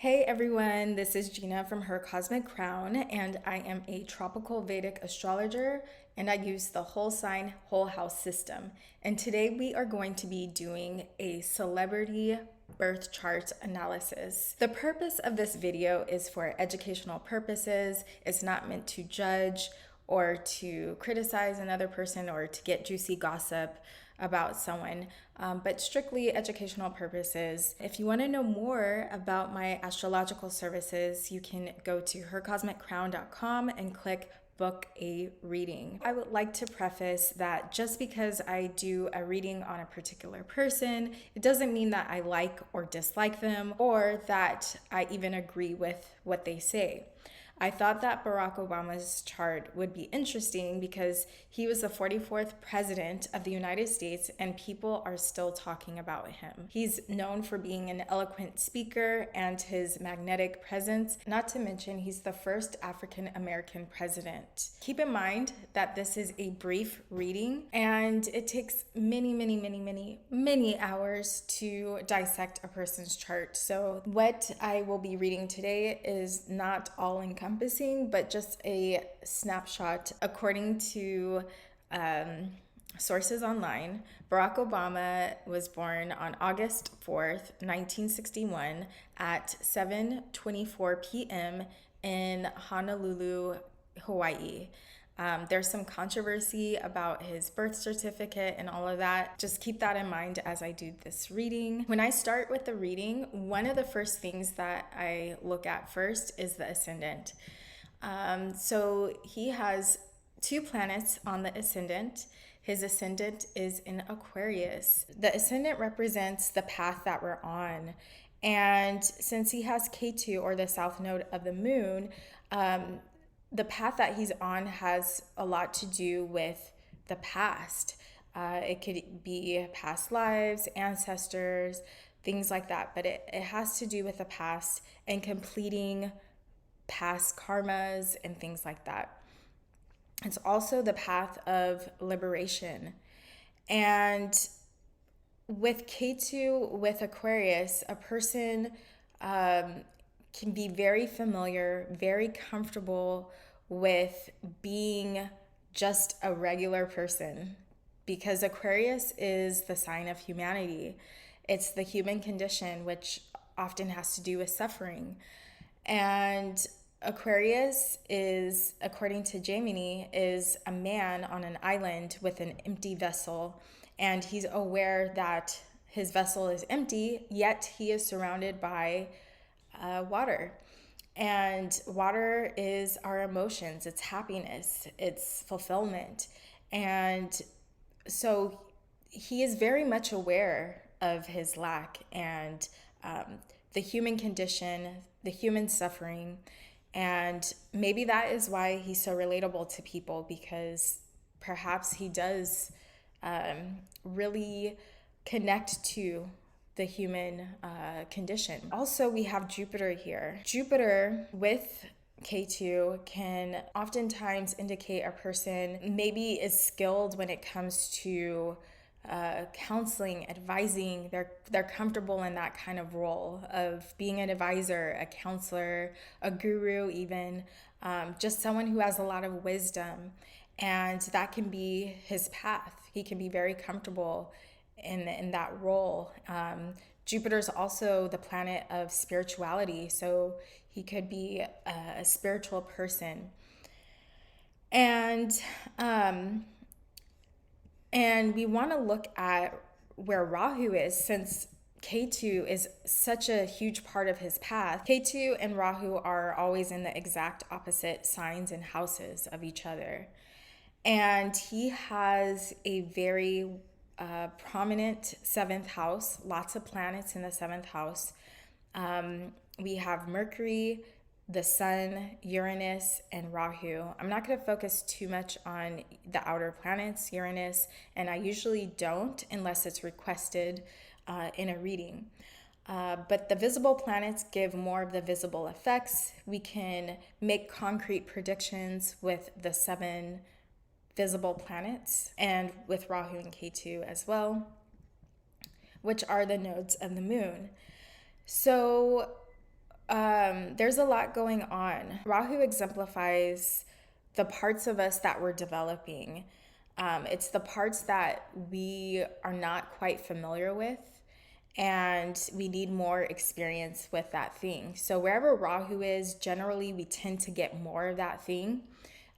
Hey everyone, this is Gina from Her Cosmic Crown, and I am a tropical Vedic astrologer, and I use the whole sign, whole house system. And today we are going to be doing a celebrity birth chart analysis. The purpose of this video is for educational purposes. It's not meant to judge or to criticize another person or to get juicy gossip about someone, but strictly educational purposes. If you want to know more about my astrological services, you can go to hercosmiccrown.com and click book a reading. I would like to preface that just because I do a reading on a particular person, it doesn't mean that I like or dislike them or that I even agree with what they say. I thought that Barack Obama's chart would be interesting because he was the 44th president of the United States and people are still talking about him. He's known for being an eloquent speaker and his magnetic presence, not to mention he's the first African American president. Keep in mind that this is a brief reading and it takes many hours to dissect a person's chart. So what I will be reading today is not all encompassing, but just a snapshot. According to sources online, Barack Obama was born on August 4th, 1961 at 7:24 p.m. in Honolulu, Hawaii. There's some controversy about his birth certificate and all of that. Just keep that in mind as I do this reading. When I start with the reading, one of the first things that I look at first is the ascendant. So he has two planets on the ascendant. His ascendant is in Aquarius. The ascendant represents the path that we're on. And since he has Ketu, or the south node of the moon, the path that he's on has a lot to do with the past. It could be past lives, ancestors, things like that. But it has to do with the past and completing past karmas and things like that. It's also the path of liberation. And with Ketu, with Aquarius, a person can be very familiar, very comfortable with being just a regular person because Aquarius is the sign of humanity. It's the human condition, which often has to do with suffering. And Aquarius is, according to Gemini, is a man on an island with an empty vessel, and he's aware that his vessel is empty, yet he is surrounded by water. And water is our emotions, it's happiness, it's fulfillment. And so he is very much aware of his lack and the human condition, the human suffering. And maybe that is why he's so relatable to people, because perhaps he does really connect to the human condition. Also, we have Jupiter here. Jupiter with Ketu can oftentimes indicate a person maybe is skilled when it comes to counseling, advising. They're comfortable in that kind of role of being an advisor, a counselor, a guru even, just someone who has a lot of wisdom. And that can be his path. He can be very comfortable in that role. Jupiter's also the planet of spirituality, so he could be a spiritual person. And we want to look at where Rahu is, since Ketu is such a huge part of his path. Ketu and Rahu are always in the exact opposite signs and houses of each other. And he has a very prominent seventh house, lots of planets in the seventh house. We have Mercury, the Sun, Uranus, and Rahu. I'm not going to focus too much on the outer planets, Uranus, and I usually don't unless it's requested in a reading. But the visible planets give more of the visible effects. We can make concrete predictions with the 7 visible planets and with Rahu and Ketu as well, which are the nodes of the moon. So there's a lot going on. Rahu exemplifies the parts of us that we're developing. It's the parts that we are not quite familiar with, and we need more experience with that thing. So wherever Rahu is, generally we tend to get more of that thing.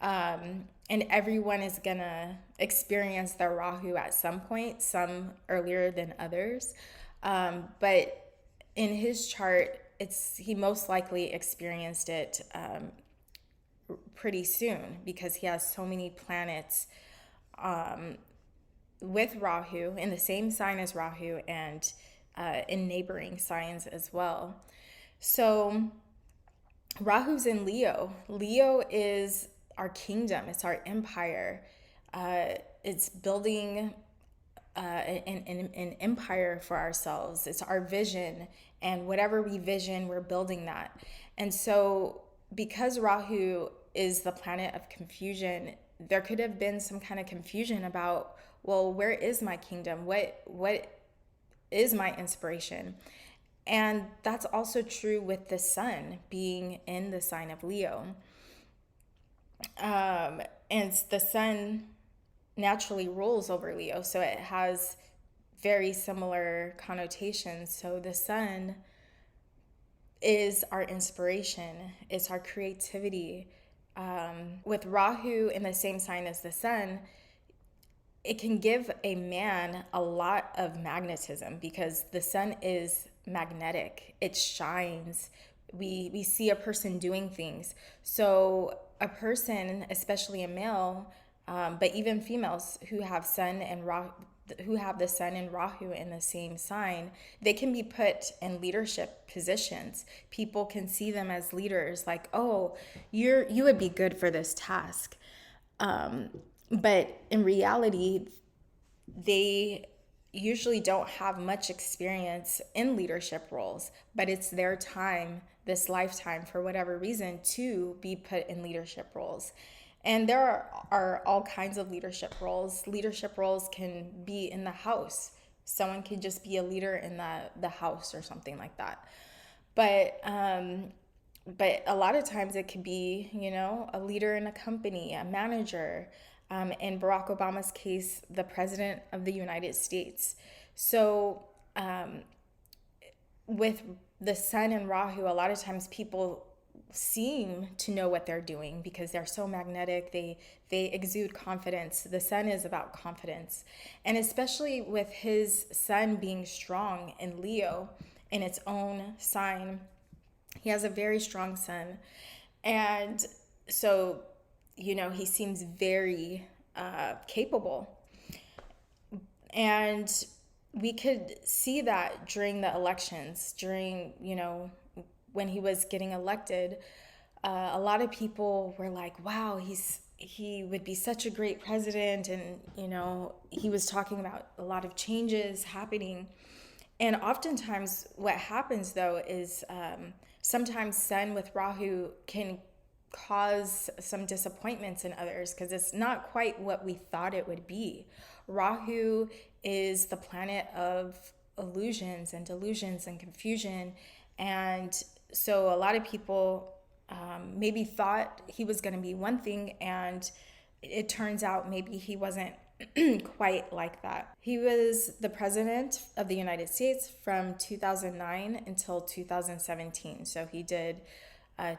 And everyone is gonna experience their Rahu at some point, some earlier than others. But in his chart, he most likely experienced it pretty soon because he has so many planets with Rahu in the same sign as Rahu and in neighboring signs as well. So Rahu's in Leo. Leo is our kingdom. It's our empire. It's building an empire for ourselves. It's our vision, and whatever we vision, we're building that. And so because Rahu is the planet of confusion, there could have been some kind of confusion about, well, where is my kingdom? What is my inspiration? And that's also true with the sun being in the sign of Leo. And the sun naturally rules over Leo, so it has very similar connotations. So the sun is our inspiration, it's our creativity. With Rahu in the same sign as the sun, it can give a man a lot of magnetism because the sun is magnetic. It shines. We see a person doing things. So a person, especially a male, but even females who have the sun and Rahu in the same sign, they can be put in leadership positions. People can see them as leaders, like, oh, you would be good for this task. But in reality, they usually don't have much experience in leadership roles, but it's their time, this lifetime, for whatever reason, to be put in leadership roles. And there are all kinds of leadership roles. Leadership roles can be in the house. Someone could just be a leader in the house or something like that. But a lot of times it could be, a leader in a company, a manager. In Barack Obama's case, the president of the United States. So with the sun and Rahu, a lot of times people seem to know what they're doing because they're so magnetic. They exude confidence. The sun is about confidence. And especially with his sun being strong in Leo in its own sign, he has a very strong sun. And so he seems very capable. And we could see that during the elections, when he was getting elected. A lot of people were like, wow, he would be such a great president. And, he was talking about a lot of changes happening. And oftentimes what happens, though, is sometimes sun with Rahu can cause some disappointments in others because it's not quite what we thought it would be. Rahu is the planet of illusions and delusions and confusion. And so a lot of people maybe thought he was going to be one thing, and it turns out maybe he wasn't quite like that. He was the president of the United States from 2009 until 2017. So he did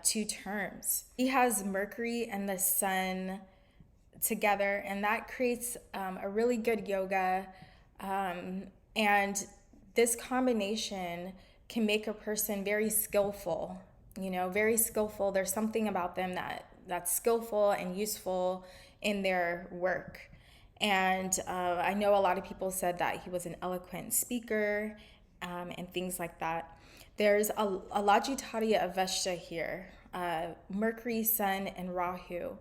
2 terms. He has Mercury and the sun together, and that creates a really good yoga. And this combination can make a person very skillful, very skillful. There's something about them that's skillful and useful in their work. And I know a lot of people said that he was an eloquent speaker and things like that. There's a Lajitaria Aveshta here, Mercury, Sun, and Rahu.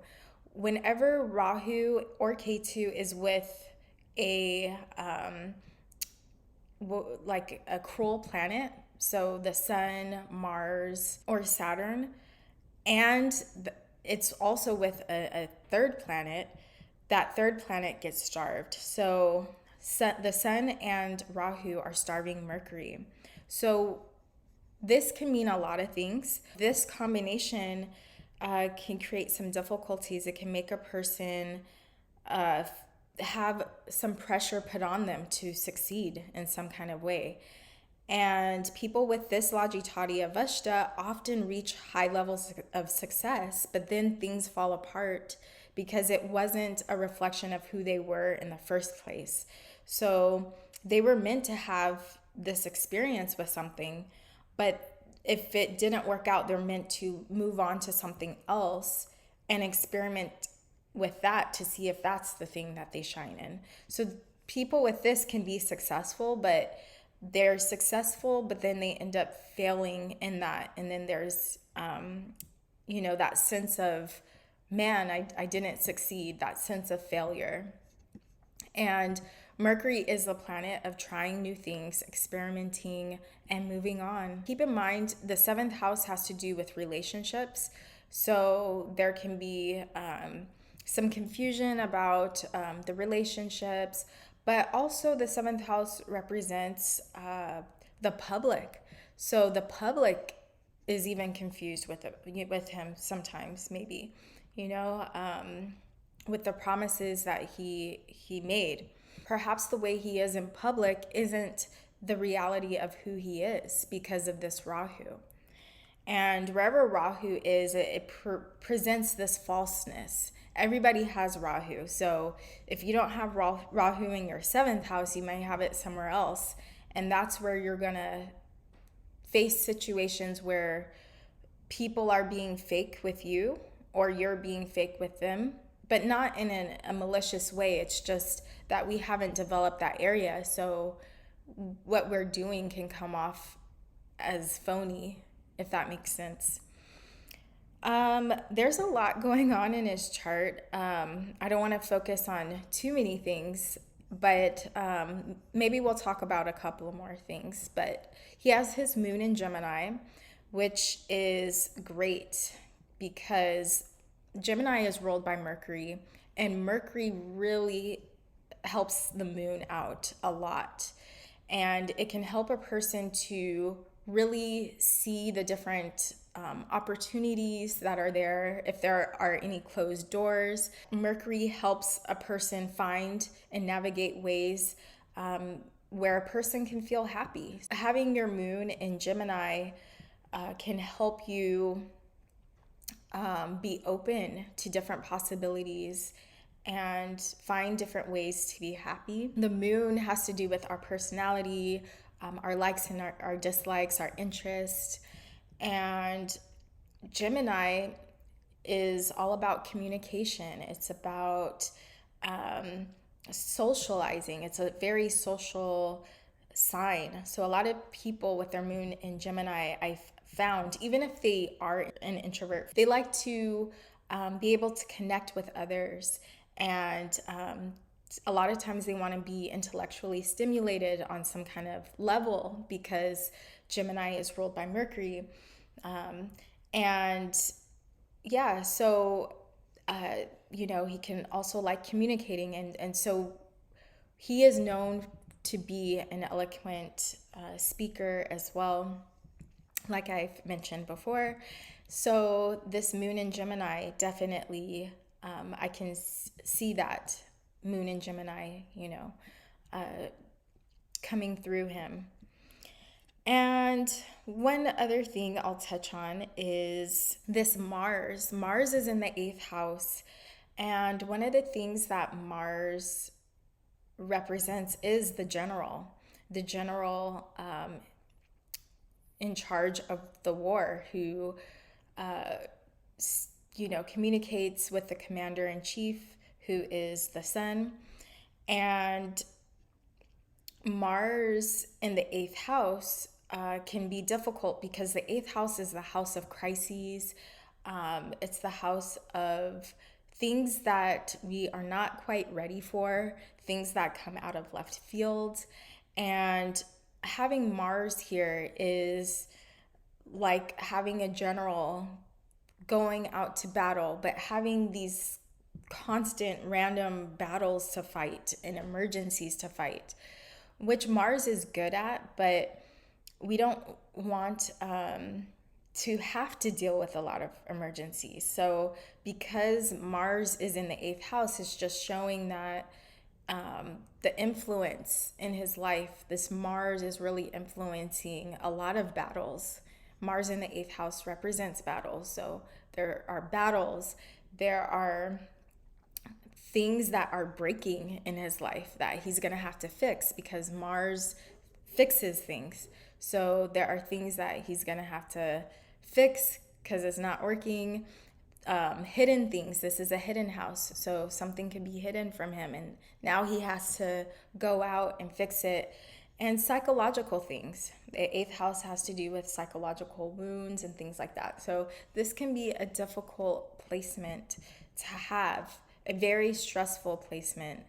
Whenever Rahu or Ketu is with a cruel planet, so the Sun, Mars, or Saturn, and it's also with a third planet, that third planet gets starved. So the Sun and Rahu are starving Mercury. So This can mean a lot of things. This combination can create some difficulties. It can make a person have some pressure put on them to succeed in some kind of way. And people with this Lagitati Avashta often reach high levels of success, but then things fall apart because it wasn't a reflection of who they were in the first place. So they were meant to have this experience with something, but if it didn't work out, they're meant to move on to something else and experiment with that to see if that's the thing that they shine in. So people with this can be successful, but they're successful, but then they end up failing in that. And then there's, that sense of, man, I didn't succeed, that sense of failure. And Mercury is the planet of trying new things, experimenting, and moving on. Keep in mind, the seventh house has to do with relationships. So there can be some confusion about the relationships, but also the seventh house represents the public. So the public is even confused with him sometimes, maybe, with the promises that he made. Perhaps the way he is in public isn't the reality of who he is because of this Rahu. And wherever Rahu is, it presents this falseness. Everybody has Rahu. So if you don't have Rahu in your seventh house, you might have it somewhere else. And that's where you're going to face situations where people are being fake with you or you're being fake with them, but not in a malicious way. It's just that we haven't developed that area. So what we're doing can come off as phony, if that makes sense. There's a lot going on in his chart. I don't want to focus on too many things, but maybe we'll talk about a couple more things. But he has his moon in Gemini, which is great because Gemini is ruled by Mercury, and Mercury really helps the moon out a lot. And it can help a person to really see the different opportunities that are there. If there are any closed doors, Mercury helps a person find and navigate ways where a person can feel happy. Having your moon in Gemini can help you be open to different possibilities and find different ways to be happy. The moon has to do with our personality, our likes and our dislikes, our interests. And Gemini is all about communication. It's about socializing. It's a very social sign. So a lot of people with their moon in Gemini, I've found, even if they are an introvert, they like to be able to connect with others. And a lot of times they want to be intellectually stimulated on some kind of level because Gemini is ruled by Mercury. He can also like communicating. And so he is known to be an eloquent speaker as well, like I've mentioned before. So this moon in Gemini, definitely, I can see that moon in Gemini, coming through him. And one other thing I'll touch on is this Mars. Mars is in the 8th house. And one of the things that Mars represents is the general in charge of the war who, communicates with the commander-in-chief, who is the sun. And Mars in the 8th house can be difficult because the 8th house is the house of crises. It's the house of things that we are not quite ready for, things that come out of left field. And having Mars here is like having a general going out to battle, but having these constant random battles to fight and emergencies to fight, which Mars is good at, but we don't want to have to deal with a lot of emergencies. So because Mars is in the 8th house, it's just showing that the influence in his life, this Mars is really influencing a lot of battles. Mars in the 8th house represents battles. So there are battles, there are things that are breaking in his life that he's going to have to fix because Mars fixes things. So there are things that he's going to have to fix because it's not working. Hidden things. This is a hidden house. So something can be hidden from him. And now he has to go out and fix it. And psychological things. The 8th house has to do with psychological wounds and things like that. So this can be a difficult placement to have, a very stressful placement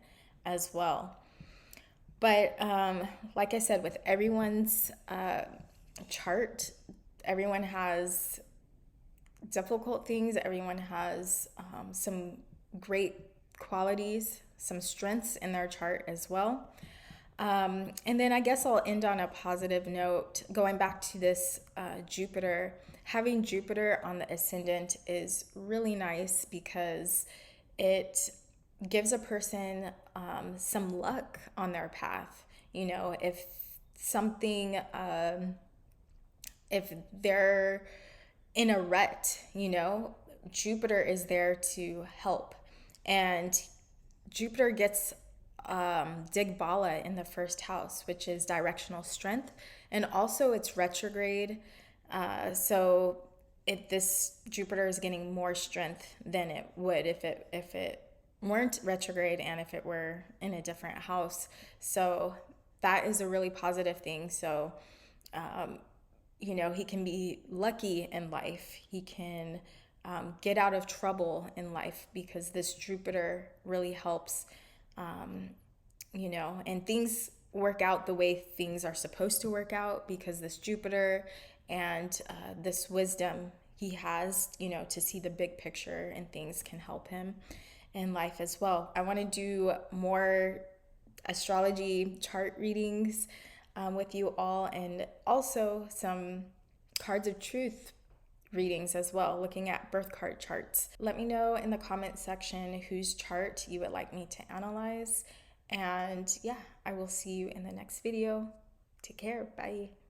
as well. But like I said, with everyone's chart, everyone has difficult things. Everyone has some great qualities, some strengths in their chart as well. And then I guess I'll end on a positive note. Going back to this Jupiter, having Jupiter on the ascendant is really nice because it gives a person some luck on their path. You know, if something, if they're in a rut, you know, Jupiter is there to help. And Jupiter gets Digbala in the 1st house, which is directional strength. And also it's retrograde. So this Jupiter is getting more strength than it would if it weren't retrograde and if it were in a different house. So that is a really positive thing. So, you know, he can be lucky in life. He can get out of trouble in life because this Jupiter really helps, you know, and things work out the way things are supposed to work out because this Jupiter and this wisdom he has, you know, to see the big picture and things can help him in life as well. I want to do more astrology chart readings with you all, and also some cards of truth readings as well, looking at birth card charts. Let me know in the comment section whose chart you would like me to analyze. And yeah, I will see you in the next video. Take care. Bye.